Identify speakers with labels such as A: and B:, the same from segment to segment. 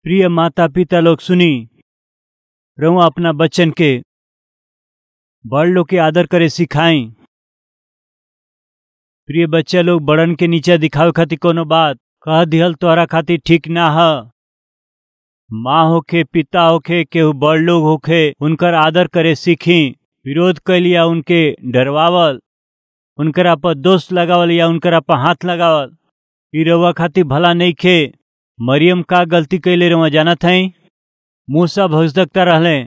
A: प्रिय माता पिता लोग सुनी, रहुआ अपना बच्चन के बड़ लोग के आदर करे सिखाई। प्रिय बच्चा लोग बड़न के नीचे दिखावे खातिर कोनो बात कह दिहल तोहरा खातिर ठीक ना ह। माँ होखे पिता होखे केहू बड़ लोग होखे उनकर आदर करे सीखी। विरोध कैल या उनके डरवावल, उनकरा पर दोष लगावल या उनकरा पर हाथ लगावल ई रउआ खातिर भला नहीं खे। मरियम का गलती कैले रउआ जानत हई? मूसा भविष्यवक्ता रहले,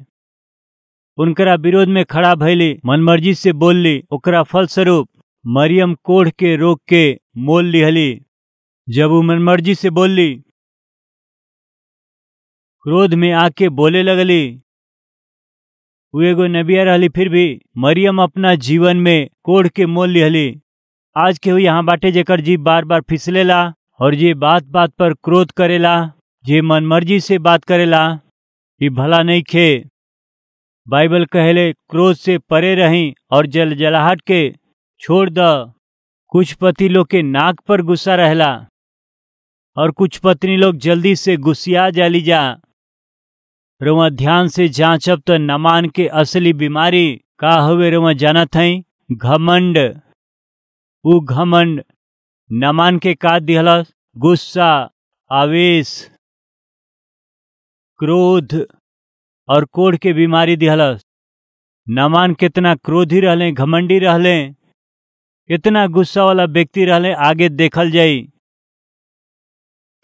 A: उनकरा विरोध में खड़ा भइली, मनमर्जी से बोलली। ओकरा फलस्वरूप मरियम कोढ़ के रोक के मोल लिहली। जब वो मनमर्जी से बोलली, क्रोध में आके बोले लगली। वो एगो नबिया रहली, फिर भी मरियम अपना जीवन में कोढ़ के मोल लिहली। आज के हुई यहाँ बाटे जेकर जीभ बार बार फिसलेला और जे बात बात पर क्रोध करेला, जे मनमर्जी से बात करेला, ये भला नहीं खे। बाइबल कहेले क्रोध से परे रही और जलजलाहट के छोड़ द। कुछ पति लोग के नाक पर गुस्सा रहला और कुछ पत्नी लोग जल्दी से गुस्सिया जाली जा। रउआ ध्यान से जांचब तो नामान के असली बीमारी का हवे रउआ जानत हई? घमंड। उ घमंड नामान के का दिहलस? गुस्सा, आवेश, क्रोध और कोढ़ के बीमारी दिहलस। नामान कितना क्रोधी रहले, घमंडी रहले, इतना गुस्सा वाला व्यक्ति रहले, आगे देखल जाई।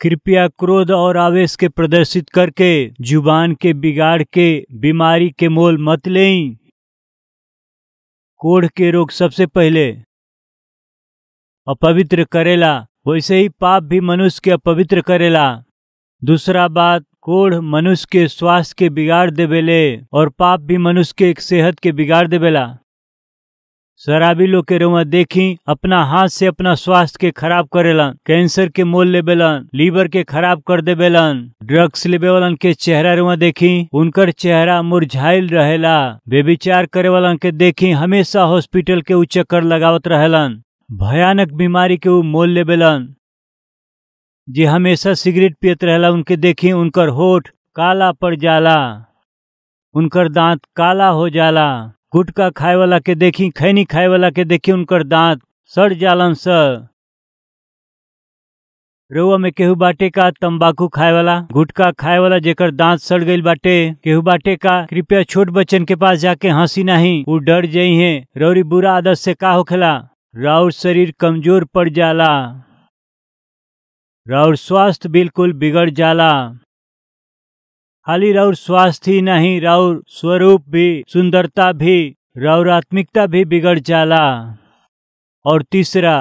A: कृपया क्रोध और आवेश के प्रदर्शित करके जुबान के बिगाड़ के बीमारी के मोल मत लें। कोढ़ के रोग सबसे पहले अपवित्र करेला, वैसे ही पाप भी मनुष्य के अपवित्र करेला। दूसरा बात, कोढ़ मनुष्य के स्वास्थ्य के बिगाड़ देवेले और पाप भी मनुष्य के सेहत के बिगाड़ देवेला। शराबी लोग के रउआ देखी अपना हाथ से अपना स्वास्थ्य के खराब करेलन, कैंसर के मोल लेबेलन, लीवर के खराब कर देवेलन। ड्रग्स लेबे वालन के चेहरा रउआ देखी, उनकर चेहरा मुरझाइल रहेला। व्यभिचार करे वालन के देखी हमेशा हॉस्पिटल के उ चक्कर लगावत रहेलन। भयानक बीमारी के उ मोल लेबेलन। जे हमेशा सिगरेट पियत रहेला उनके देखी उनकर होठ काला पड़ जाला, उनकर दांत काला हो जाला। गुटखा खाए वाला के देखी, खैनी खाए वाला के देखी उनकर दांत सड़ जालन स। रउआ में केहू बाटे का तंबाकू खाए वाला, गुटखा खाए वाला जेकर दांत सड़ गईल बाटे? केहू बाटे का? कृपया छोट बच्चन के पास जाके हंसी नहीं, वो डर जाई है। रौरी बुरा आदत से का होखेला? राउर शरीर कमजोर पड़ जाला, राउर स्वास्थ्य बिल्कुल बिगड़ जाला। खाली राउर स्वास्थ्य ही नहीं, राउर स्वरूप भी, सुंदरता भी, राउर आत्मिकता भी बिगड़ जाला। और तीसरा,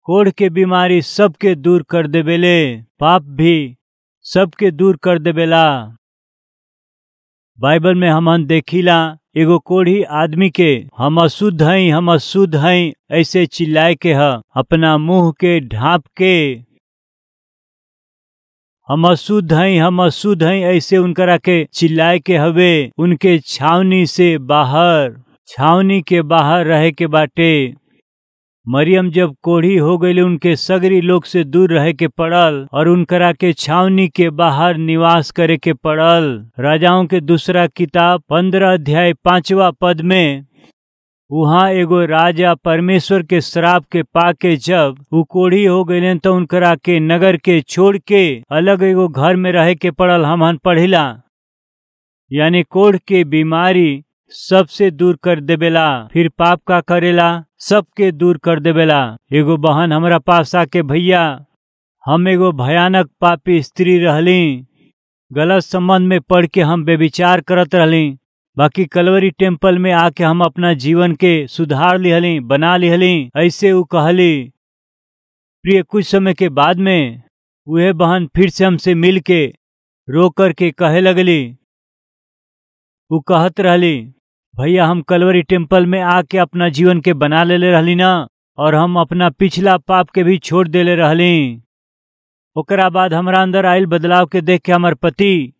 A: कोढ़ के बीमारी सबके दूर कर देवेले, पाप भी सबके दूर कर देवेला। बाइबल में हमन देखिला एगो कोढ़ी आदमी के हम अशुद्ध हई, हम अशुद्ध हई ऐसे चिल्लाए के ह, अपना मुंह के ढांप के हम अशुद्ध हई, हम अशुद्ध हई ऐसे उनकरा के चिल्लाए के हवे। उनके छावनी से बाहर, छावनी के बाहर रहे के बाटे। मरियम जब कोढ़ी हो गई, उनके सगरी लोग से दूर रहे के पड़ल और उनकरा के छावनी के बाहर निवास करे के पड़ल। राजाओं के दूसरा किताब 15 अध्याय 5वां पद में वहाँ एगो राजा परमेश्वर के श्राप के पाके जब वो कोढ़ी हो गए तो उनकरा के नगर के छोड़ के अलग एगो घर में रहे के पड़ल। हमन पढ़िला, यानी कोढ़ के बीमारी सबसे दूर कर देवेला। फिर पाप का करेला? सबके दूर कर देवेला। एगो बहन हमरा पास आके, भैया हम एगो भयानक पापी स्त्री रहली, गलत संबंध में पड़ के हम व्यभिचार करत रहली, बाकी कलवरी टेम्पल में आके हम अपना जीवन के सुधार लिहली, बना लिहली ऐसे वो कहली। प्रिय कुछ समय के बाद में वह बहन फिर से हमसे मिल के रो कर के कहे लगली, वो कहत रहली, भैया हम कलवरी टेम्पल में आके अपना जीवन के बना लेले रहली ना, और हम अपना पिछला पाप के भी छोड़ देले रहली। ओकरा बाद हमरा अंदर आयल बदलाव के देख के हमार पति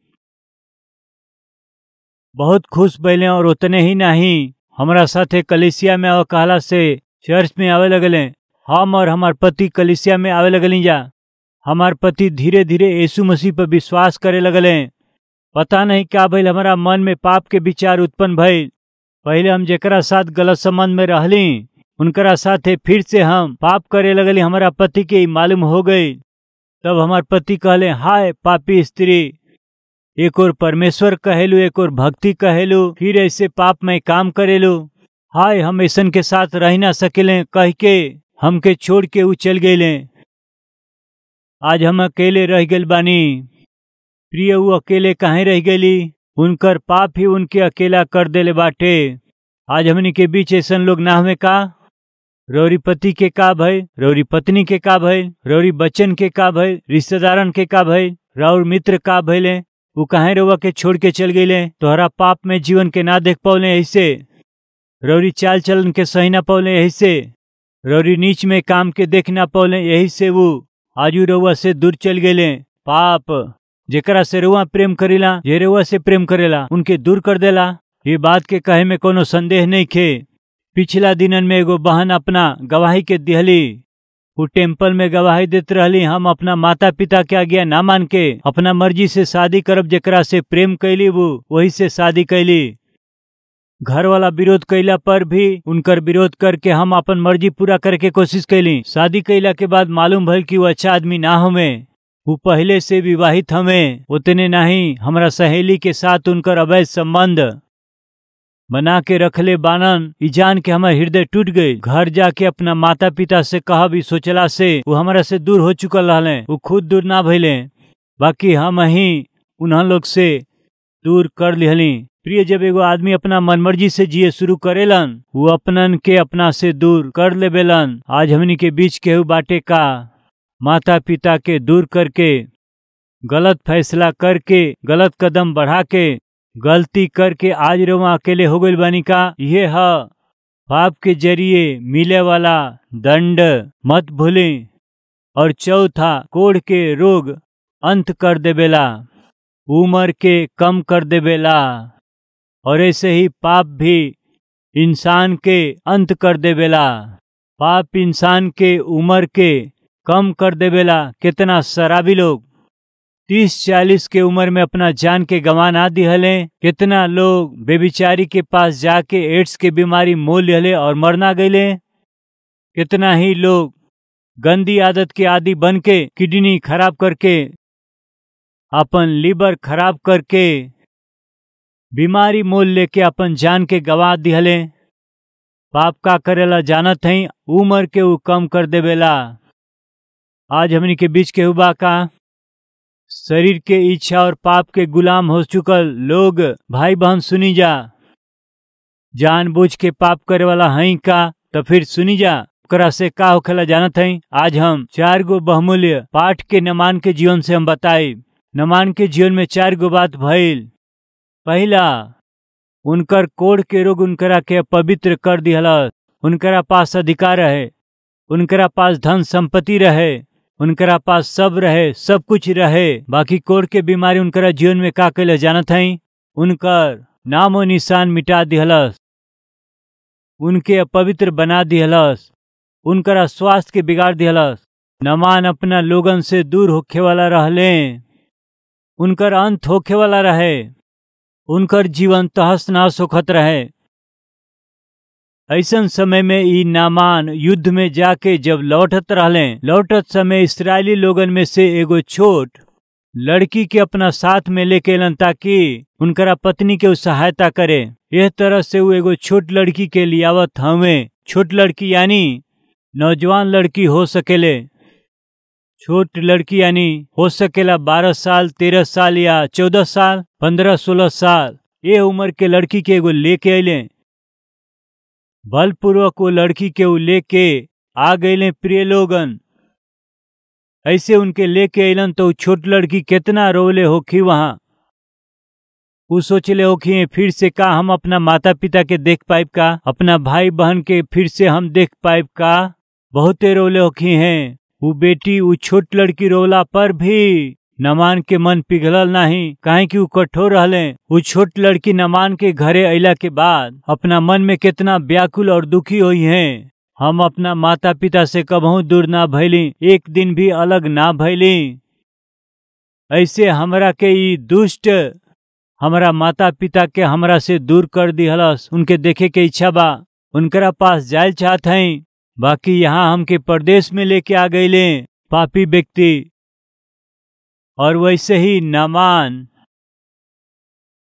A: बहुत खुश भइले और उतने ही नहीं हमरा साथे कलीसिया में आवे कहला से चर्च में आवे लगले। हम और हमार पति कलीसिया में आवे लगली जा हमार पति धीरे धीरे यीशु मसीह पर विश्वास करे लगले। पता नहीं क्या भइल, हमारा मन में पाप के विचार उत्पन्न भइल। पहले हम जेकरा साथ गलत संबंध में रहली उनकरा साथे फिर से हम पाप करे लगली। हमारा पति के मालूम हो गई। तब हमार पति कहले, हाय पापी स्त्री, एक और परमेश्वर कहेलू, एक और भक्ति कहेलू, फिर ऐसे पाप में काम करेलू। हाय हम ऐसन के साथ रह ना सकेले कह के हमके छोड़ के ऊ चल गए। आज हम अकेले रह गए बानी। प्रिय, वो अकेले काहे रह गई? उनकर पाप ही उनके अकेला कर देले बाटे। आज हमनी के बीच ऐसन लोग ना हमें का? रौरी पति के का भय, रौरी पत्नी के का भय, रौरी बच्चन के का भय, रिश्तेदारन के का भय, रौर मित्र का भयले, वो काहे रउआ के छोड़ के चल गईले? तोहरा पाप में जीवन के ना देख पौले ऐसे, रौरी चाल चलन के सही ना पौले ऐसे, रौरी नीच में काम के देख ना पौले यही से वो आजू रउआ से दूर चल गईले। पाप जेकरा से रउआ प्रेम करेला, जे रउआ से प्रेम करेला उनके दूर कर देला। ये बात के कहे में कोनो संदेह नहीं खे। पिछला दिनन में एगो बहन अपना गवाही के दिहली। वो टेम्पल में गवाही देते रहली, हम अपना माता पिता के आज्ञा ना मान के अपना मर्जी से शादी करब। जेकरा से प्रेम कैली वो वही से शादी कैली। घर वाला विरोध कैला पर भी उनकर विरोध करके हम अपन मर्जी पूरा करे के कोशिश कैली। शादी कैला के बाद मालूम भइल कि वो अच्छा आदमी ना हमें, वो पहले से विवाहित हमें। उतने नहीं, हमारा सहेली के साथ उनकर अवैध संबंध बना के रखले बानन। ई जान के हमारा हृदय टूट गई। घर जाके अपना माता पिता से कहा भी सोचला से वो हमारा से दूर हो चुकल रहले। वो खुद दूर ना भइले, बाकी हम ही उन्हन लोग से दूर कर लिहली। प्रिय, जब एगो आदमी अपना मनमर्जी से जिए शुरू करेलन, वो अपनन के अपना से दूर कर लेबेलन। आज हमनी के बीच केहू बाटे का? माता पिता के दूर करके, गलत फैसला करके, गलत कदम बढ़ा के, गलती करके आज रउआ अकेले हो गइल बानी का? ये है पाप के जरिए मिले वाला दंड, मत भूलें। और चौथा, कोढ़ के रोग अंत कर देवेला, उम्र के कम कर देवेला। और ऐसे ही पाप भी इंसान के अंत कर देवेला। पाप इंसान के उम्र के कम कर देवेला। कितना शराबी लोग 30-40 के उम्र में अपना जान के गंवा ना दिहले। कितना लोग बेबिचारी के पास जाके एड्स के बीमारी मोल लिहले और मर ना गईले। कितना ही लोग गंदी आदत के आदि बन के किडनी खराब करके, अपन लीवर खराब करके, बीमारी मोल लेके अपन जान के गंवा दिहले। पाप का करेला जानत हई, उम्र के वो कम कर देवेला। आज हमनी के बीच के हुआ का? शरीर के इच्छा और पाप के गुलाम हो चुकल लोग भाई बहन सुनी जा। जानबूझ के पाप करे वाला हई का? तो फिर सुनी जा ओकरा से का होखेला जानत हई? आज हम 4 गो बहुमूल्य पाठ के नमान के जीवन से हम बताई। नमान के जीवन में 4 गो बात भइल। पहला, उनकर कोढ़ के रोग उनकरा के पवित्र कर दिहलस। उनकरा पास अधिकार रहे, उनकरा पास धन संपत्ति रहे, उनकरा पास सब रहे, सब कुछ रहे, बाकी कोढ़ के बीमारी उनकरा जीवन में का कैले जानत हई? उनकर नामो निशान मिटा दिहलस, उनके अपवित्र बना दिहलस, उनकरा स्वास्थ्य के बिगाड़ दिहलस। नमान अपना लोगन से दूर होखे वाला रहले, उनकर अंत होखे वाला रहे, उनकर जीवन तहस नहस होखत रहे। ऐसन समय में ई नामान युद्ध में जाके जब लौटत रहले, लौटत समय इस्राएली लोगन में से एगो छोट लड़की के अपना साथ में लेके अलन ताकि उनकरा पत्नी के सहायता करे। यह तरह से वो एगो छोट लड़की के लियावत हमें। छोट लड़की यानी नौजवान लड़की हो सकेले। छोट लड़की यानी हो सकेला 12 साल, 13 साल या 14 साल, 15-16 साल। ये उम्र के लड़की के एगो लेके अले। बलपूर्वक वो लड़की के वो लेके आ गए। प्रिय लोगन, ऐसे उनके लेके अलन तो छोट लड़की कितना रोले होखी। वहां वो सोचले होखी फिर से का हम अपना माता पिता के देख पाइब का, अपना भाई बहन के फिर से हम देख पाइब का। बहुते रोले होखी हैं। वो बेटी वो छोट लड़की रोला पर भी नमान के मन पिघलल नहीं, काहे कि वो कठोर रहले। वो छोट लड़की नमान के घरे अइला के बाद अपना मन में कितना व्याकुल और दुखी हुई है। हम अपना माता पिता से कबहू दूर ना भइली, एक दिन भी अलग ना भइली। ऐसे हमरा के ई दुष्ट हमरा माता पिता के हमरा से दूर कर दिहलस। उनके देखे के इच्छा बा, उनकरा पास जायल चाहत हई, बाकी यहाँ हमके परदेश में लेके आ गईले पापी व्यक्ति। और वैसे ही नामान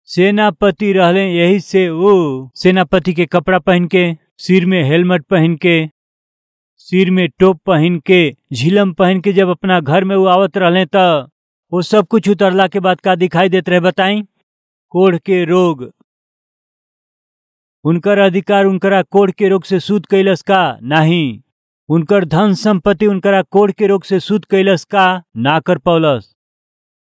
A: सेनापति रहले, यही से वो सेनापति के कपड़ा पहन के, सिर में हेलमेट पहन के, सिर में टोप पहन के, झिलम पहन के जब अपना घर में वो आवत रहले त वो सब कुछ उतरला के बाद का दिखाई देत रहे बताई? कोढ़ के रोग। उनकर अधिकार उनकरा कोढ़ के रोग से सूद कैलस का? नहीं। उनकर धन संपत्ति उनकरा कोढ़ के रोग से सूद कैलस का? ना कर पौलस।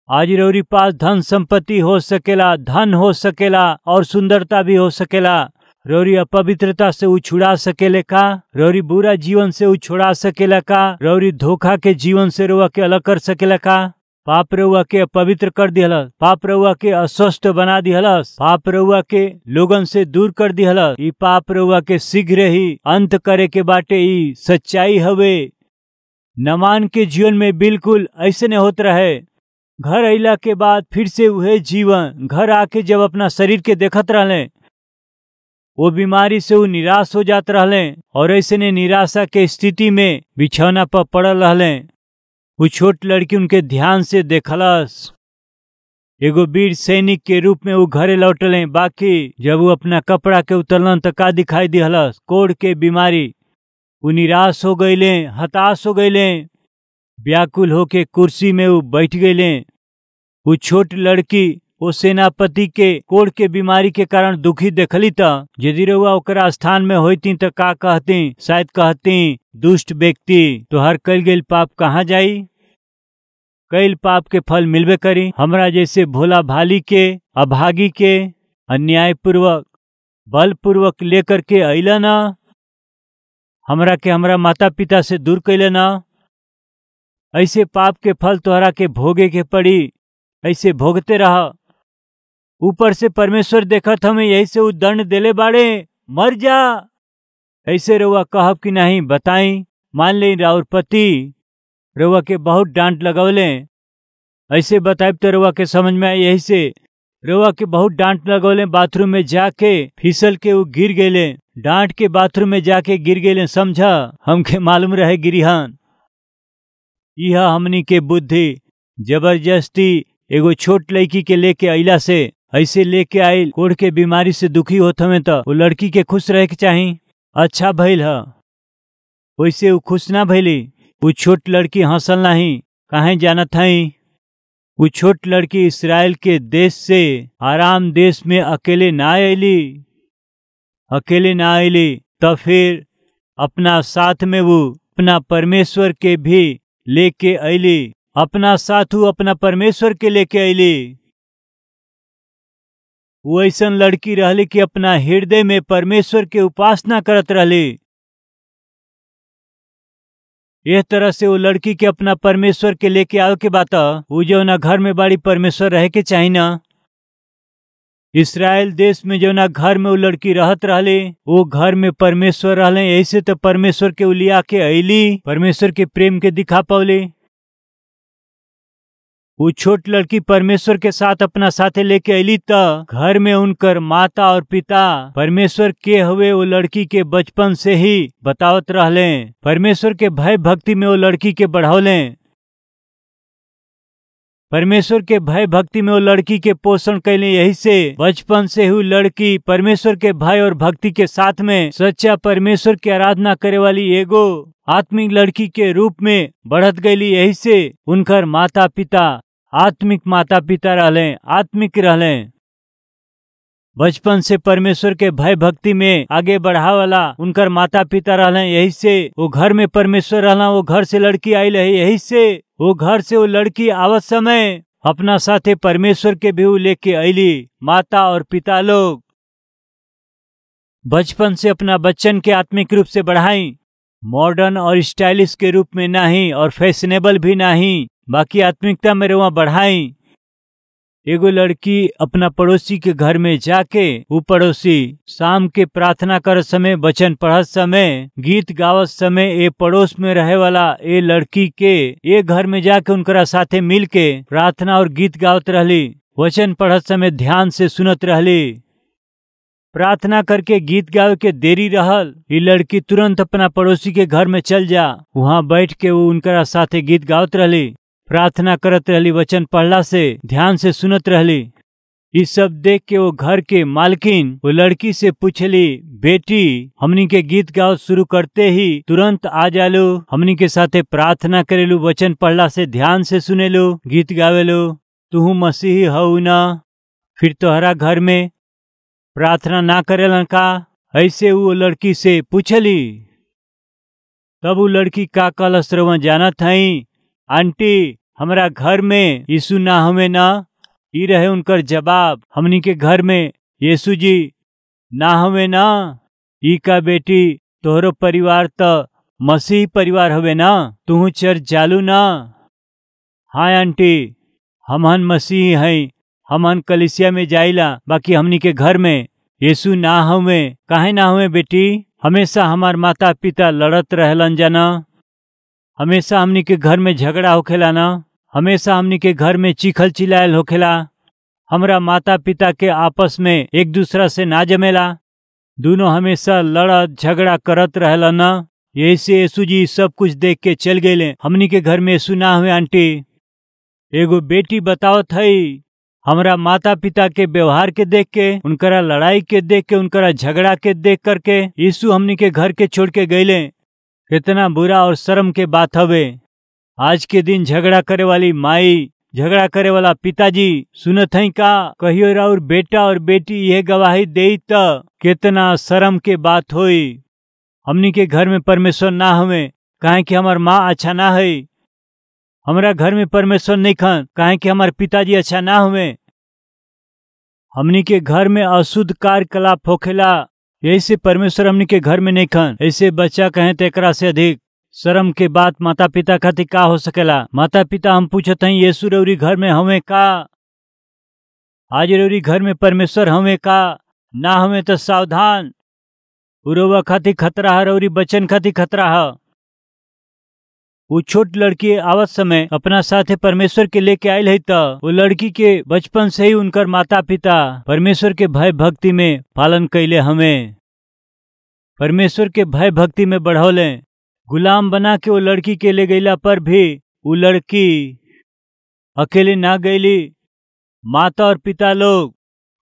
A: आज रौरी पास धन संपत्ति हो सकेला, धन हो सकेला और सुंदरता भी हो सकेला। रौरी अपवित्रता से उछुड़ा सकेले का? रौरी बुरा जीवन से उछुड़ा सकेला का? रौरी धोखा के जीवन से रउआ के अलग कर सकेला का? पाप रउआ के अपवित्र कर दिहलस, पाप रउआ के अस्वस्थ बना दिहलस, पाप रउआ के लोगन से दूर कर दिहलस। ई पाप रउआ के शीघ्र ही अंत करे के बाटे, ई सच्चाई हवे। नमान के जीवन में बिल्कुल ऐसे ने होत रहे। घर अइला के बाद फिर से वह जीवन, घर आके जब अपना शरीर के देखत रहले, वो बीमारी से वो निराश हो जात रहले और ऐसे ने निराशा के स्थिति में बिछौना पर पड़ल रहले। वो छोट लड़की उनके ध्यान से देखलस। एगो वीर सैनिक के रूप में वो घरे लौटले, बाकी जब वो अपना कपड़ा के उतरलन त का दिखाई दिहलस? कोढ़ के बीमारी। वो निराश हो गईले, हताश हो गईले, व्याकुल होके कुर्सी में वो बैठ गईले। वो छोट लड़की वो सेनापति के कोढ़ के बीमारी के कारण दुखी देखली त यदि रउआ ओकरा स्थान में होती त का कहती? शायद कहती, दुष्ट व्यक्ति, तोहर कईल गईल पाप कहाँ जाई? कईल पाप के फल मिलबे करी। हमरा जैसे भोला भाली के, अभागी के अन्यायपूर्वक बलपूर्वक लेकर के अइला ना, हमरा के हमरा माता पिता से दूर कैले ना। ऐसे पाप के फल तोहरा के भोगे के पड़ी, ऐसे भोगते रह। ऊपर से परमेश्वर देखत हमें, यही से वो दंड देले बाड़े, मर जा। ऐसे रउआ कहब कि नहीं? बताई। मान ले राउर पति रउआ के बहुत डांट लगौले, ऐसे बताइब तो रउआ के समझ में आई। यही से रउआ के बहुत डांट लगौले, बाथरूम में जाके फिसल के वो गिर गए, डांट के बाथरूम में जाके गिर गए, समझा? हमके मालूम रहे गिरिहन। यह हमनी के बुद्धि जबरदस्ती एगो छोट लड़की के लेके अइला से, ऐसे लेके आइल कोढ़ के बीमारी से दुखी होत हमें तो वो लड़की के खुश रहे के चाही। अच्छा भइल ह, वैसे वो खुश ना भइली। वो छोट लड़की हंसल नहीं, काहे जानत हई? वो छोट लड़की इस्राएल के देश से आराम देश में अकेले ना आइली, अकेले ना आइली। तो फिर अपना साथ में वो अपना परमेश्वर के भी लेके अइली, अपना साथ वो अपना परमेश्वर के लेके अइली। वो ऐसन लड़की रहली कि अपना हृदय में परमेश्वर के उपासना करत रहली। इस तरह से वो लड़की के अपना परमेश्वर के लेके आवे के बात, वो जो ना घर में बड़ी परमेश्वर रहे के चाहिए ना। इस्राएल देश में जो ना घर में वो लड़की रहत रहले, वो घर में परमेश्वर रहले। ऐसे तो परमेश्वर के उलिया के अइली, परमेश्वर के प्रेम के दिखा पौली। वो छोट लड़की परमेश्वर के साथ अपना साथे लेके अइली त घर में उनकर माता और पिता परमेश्वर के हुए वो लड़की के बचपन से ही बतावत रहले। परमेश्वर के भय भक्ति में वो लड़की के बढ़ौले, परमेश्वर के भय भक्ति में वो लड़की के पोषण कैले। यही से बचपन से ही लड़की परमेश्वर के भय और भक्ति के साथ में सच्चा परमेश्वर की आराधना करे वाली एगो आत्मिक लड़की के रूप में बढ़त गईली। यही से उनकर माता पिता आत्मिक माता पिता रहले, आत्मिक रहले। बचपन से परमेश्वर के भय भक्ति में आगे बढ़ावाला उनकर माता पिता रहले। यही से वो घर में परमेश्वर रहला, वो घर से लड़की आई रहे। यही से वो घर से वो लड़की आवत समय अपना साथे परमेश्वर के भी लेके अइली। माता और पिता लोग बचपन से अपना बच्चन के आत्मिक रूप से बढ़ाई, मॉडर्न और स्टाइलिश के रूप में नहीं और फैशनेबल भी नहीं, बाकी आत्मिकता में रुआ बढ़ाई। एगो लड़की अपना पड़ोसी के घर में जाके वो पड़ोसी शाम के प्रार्थना कर समय, वचन पढ़त समय, गीत गावत समय ए पड़ोस में रहे वाला ए लड़की के ए घर में जाके उनकरा साथे मिल के प्रार्थना और गीत गावत रहली, वचन पढ़त समय ध्यान से सुनत रहली। प्रार्थना करके गीत गावे के देरी रहल, ये लड़की तुरंत अपना पड़ोसी के घर में चल जा, वहाँ बैठ के वो उनकरा साथे गीत गावत रहली, प्रार्थना करत रहली, वचन पढ़ला से ध्यान से सुनत रहली। ये सब देख के वो घर के मालकिन वो लड़की से पूछली, बेटी हमनी के गीत गावत शुरू करते ही तुरंत आ जालू, हमनी के साथे प्रार्थना करेलू, वचन पढ़ला से ध्यान से सुनेलू, गीत गावेलू, तू मसीही हऊ ना, फिर तोहरा घर में प्रार्थना ना करेलन का? ऐसे वो लड़की से पूछली। तब वो लड़की का कहलस रउआ जानत हई आंटी, हमरा घर में यीशु ना हमें ना। ई रहे उनकर जवाब, हमनी के घर में यीशु जी ना हमें ना। ई का बेटी तोहरो परिवार त मसीही परिवार हवे ना, तू चर्च जालू ना? हाँ आंटी, हमहन मसीही हई, हमहन कलीसिया में जाइला, बाकी हमनी के घर में यीशु ना हमें। काहे ना हमें बेटी? हमेशा हमार माता पिता लड़त रहलन जाना, हमेशा हमनी के घर में झगड़ा होखेला ना, हमेशा हमनी के घर में चीखल चिल्लायल होखेला, हमरा माता पिता के आपस में एक दूसरा से ना जमेला, दोनों हमेशा लड़त झगड़ा करत रहला ना। यही से यीशु जी सब कुछ देख के चल गए, हमनी के घर में यीशु ना हुए। आंटी एगो बेटी बतावत हई, हमरा माता पिता के व्यवहार के देख के, उनकरा लड़ाई के देख के, उनकरा झगड़ा के देख करके यीशु हमनी के घर के छोड़ के गईले। कितना बुरा और शर्म के बात हवे। आज के दिन झगड़ा करे वाली माई, झगड़ा करे वाला पिताजी सुनत हई का? कहियो राउर बेटा और बेटी यह गवाही देई त कितना शर्म के बात होई। हमनी के घर में परमेश्वर ना हमें, काहे कि हमार माँ अच्छा ना है। हमरा घर में परमेश्वर नहीं खन, काहे कि हमार पिताजी अच्छा ना हुए। हमनी के घर में अशुद्ध कार्यकलाप होखेला, यही से परमेश्वर हमनी के घर में नहीं खन। ऐसे बच्चा कहें तो एकरा से अधिक शर्म के बात माता पिता खातिर का हो सकेला? माता पिता हम पूछत हई, यीशु रउरी घर में हमें का? आज रउरी घर में परमेश्वर हमें का? ना हमें तो सावधान, उरवा खातिर खतरा है, रउरी बच्चन खातिर खतरा है। वो छोट लड़की आवत समय अपना साथे परमेश्वर के लेके आयल है, त वो लड़की के बचपन से ही उनकर माता पिता परमेश्वर के भय भक्ति में पालन कैले, हमें परमेश्वर के भय भक्ति में बढ़ौले। गुलाम बना के वो लड़की के ले गईला पर भी वो लड़की अकेले ना गईली। माता और पिता लोग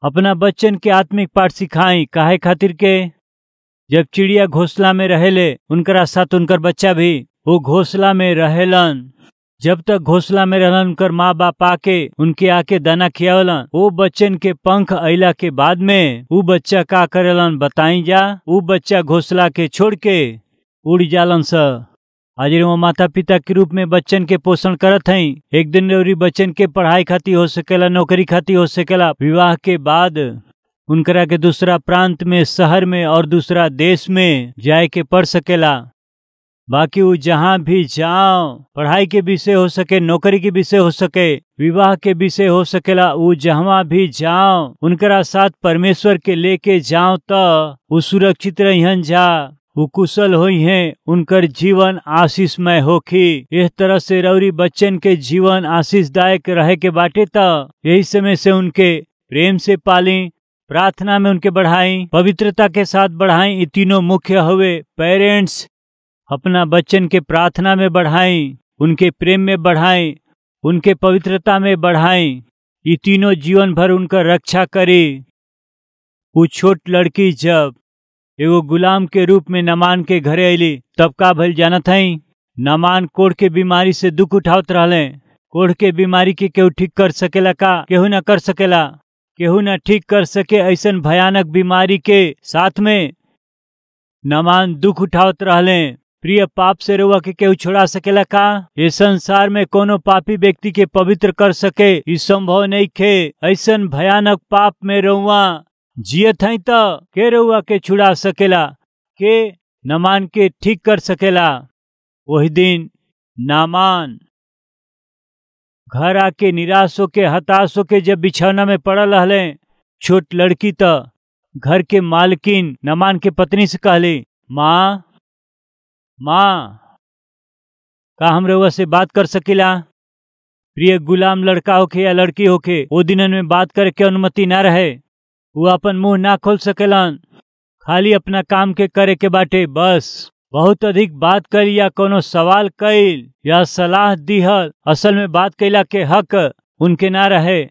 A: अपना बच्चन के आत्मिक पाठ सिखाई, काहे खातिर के जब चिड़िया घोंसला में रहेले, उनकरा साथ उनकर बच्चा भी वो घोंसला में रहेलन। जब तक घोंसला में रहलन, उनकर माँ बाप आके उनके आके दाना खियावलन। वो बच्चन के पंख अइला के बाद में वो बच्चा का करेलन बताई जा? वो बच्चा घोंसला के छोड़ के उड़ जालन स। आज वो माता पिता के रूप में बच्चन के पोषण करत हई। एक दिन रउरी बच्चन के पढ़ाई खातिर हो सकेला, नौकरी खातिर हो सकेला, विवाह के बाद उनकरा के दूसरा प्रांत में, शहर में और दूसरा देश में जाए के पड़ सकेला। बाकी वो जहाँ भी जाओ, पढ़ाई के विषय हो सके, नौकरी के विषय हो सके, विवाह के विषय हो सकेला, वो जहाँ भी जाओ उनकरा साथ परमेश्वर के लेके जाओ तो वो सुरक्षित रहिहन जा, वो कुशल होई हैं, उनकर जीवन आशीषमय होखी। इस तरह से रउरी बच्चन के जीवन आशीषदायक रहे के बाटे त यही समय से उनके प्रेम से पाली, प्रार्थना में उनके बढ़ाई, पवित्रता के साथ बढ़ाई। ये तीनों मुख्य हुए। पेरेंट्स अपना बच्चन के प्रार्थना में बढ़ाई, उनके प्रेम में बढ़ाई, उनके पवित्रता में बढ़ाई। ये तीनों जीवन भर उनका रक्षा करी। वो छोट लड़की जब एगो गुलाम के रूप में नामान के घरे अली, तब का भइल जानत हई? नामान कोढ़ के बीमारी से दुख उठावत रहले। कोढ़ के बीमारी के केहू ठीक कर सकेला का? केहू ना कर सकेला। केहू ना ठीक कर सके ऐसन भयानक बीमारी के साथ में नामान दुख उठावत रहले। प्रिय, पाप से रउआ के केहू छोड़ा सकेला का? ये संसार में कोनो पापी व्यक्ति के पवित्र कर सके ई संभव नहीं खे। ऐसन भयानक पाप में रउआ जियत हई त के रउआ के छुड़ा सकेला? के नामान के ठीक कर सकेला? वही दिन नामान घर आके निराश होके हताश होके जब बिछौना में पड़ल रहले, छोट लड़की तो घर के मालकिन नमान के पत्नी से कहली, माँ माँ, का हम रउआ से बात कर सकीला? प्रिय गुलाम लड़का होके या लड़की होके ओ दिनन में बात करे के अनुमति ना रहे। वो अपन मुंह ना खोल सकेलन, खाली अपना काम के करे के बाटे बस। बहुत अधिक बात कइल या कोनो सवाल कइल या सलाह दिहल असल में बात कइला के हक उनके ना रहे,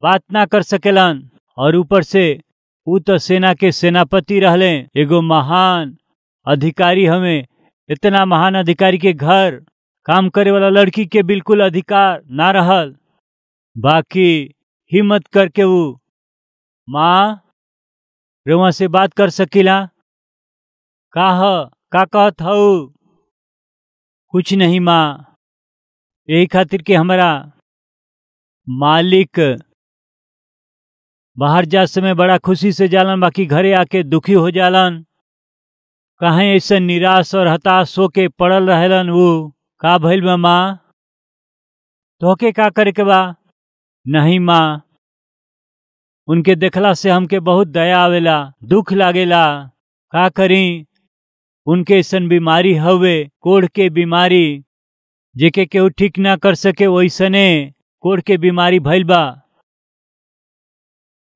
A: बात ना कर सकेलन। और ऊपर से ऊ तो सेना के सेनापति रहले, एगो महान अधिकारी हमें। इतना महान अधिकारी के घर काम करे वाला लड़की के बिल्कुल अधिकार ना रहल। बाकी हिम्मत करके वो, माँ रउआ से बात कर सकीला? का कहत हऊ? कुछ नहीं माँ, यही खातिर के हमारा मालिक बाहर जा समय बड़ा खुशी से जालन, बाकी घरे आके दुखी हो जालन। कहीं ऐसा निराश और हताश होके पड़ल रहेलन। वो का भइल बा माँ? तोहके का करे के बा? नहीं माँ, उनके देखला से हमके बहुत दया आवेला, दुख लागेला। का करी? उनके ऐसन बीमारी हवे, कोढ़ के बीमारी, जेके केहू ठीक ना कर सके वैसने कोढ़ के बीमारी भइल बा।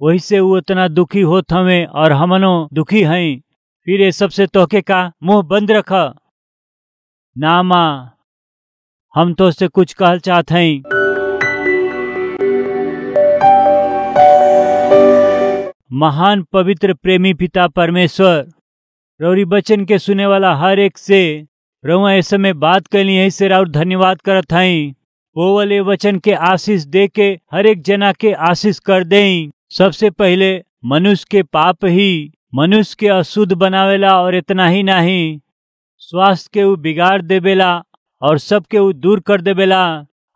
A: वही से वो उतना दुखी होत हमें और हमनो दुखी हैं। फिर ये सबसे तोहके का मुंह बंद रख। ना माँ, हम तो उससे कुछ कहल चाहत हैं। महान पवित्र प्रेमी पिता परमेश्वर, रौरी बचन के सुने वाला हर एक से रउआ इस समय बात कैली, यही से राउर धन्यवाद करत हई। वो वाले वचन के आशीष दे के हर एक जना के आशीष कर दें। सबसे पहले मनुष्य के पाप ही मनुष्य के अशुद्ध बनावेला, और इतना ही नहीं, स्वास्थ्य के वो बिगाड़ देवेला और सबके वो दूर कर देवेला।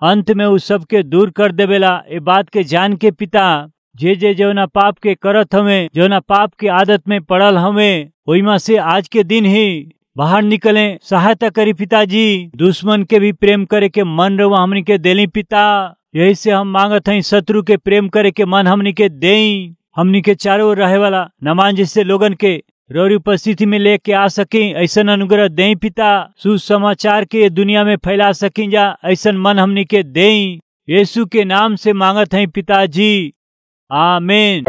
A: अंत में वो सबके दूर कर देवेला। ये बात के जान के पिता, जे जौना पाप के करत हमें, जौना पाप की आदत में पड़ल हमें, वही से आज के दिन ही बाहर निकले, सहायता करी पिताजी। दुश्मन के भी प्रेम करे के मन रउआ हमनी के देली पिता। यही से हम मांगत हई, शत्रु के प्रेम करे के मन हमनी के देई। हमनी के चारों ओर रहे वाला नमान जैसे लोगन के रौरी उपस्थिति में लेके आ सकी, ऐसन अनुग्रह देई पिता। सुसमाचार के दुनिया में फैला सकी जा, ऐसन मन हमनी के देई। यीशु के नाम से मांगत हई पिताजी, आमीन।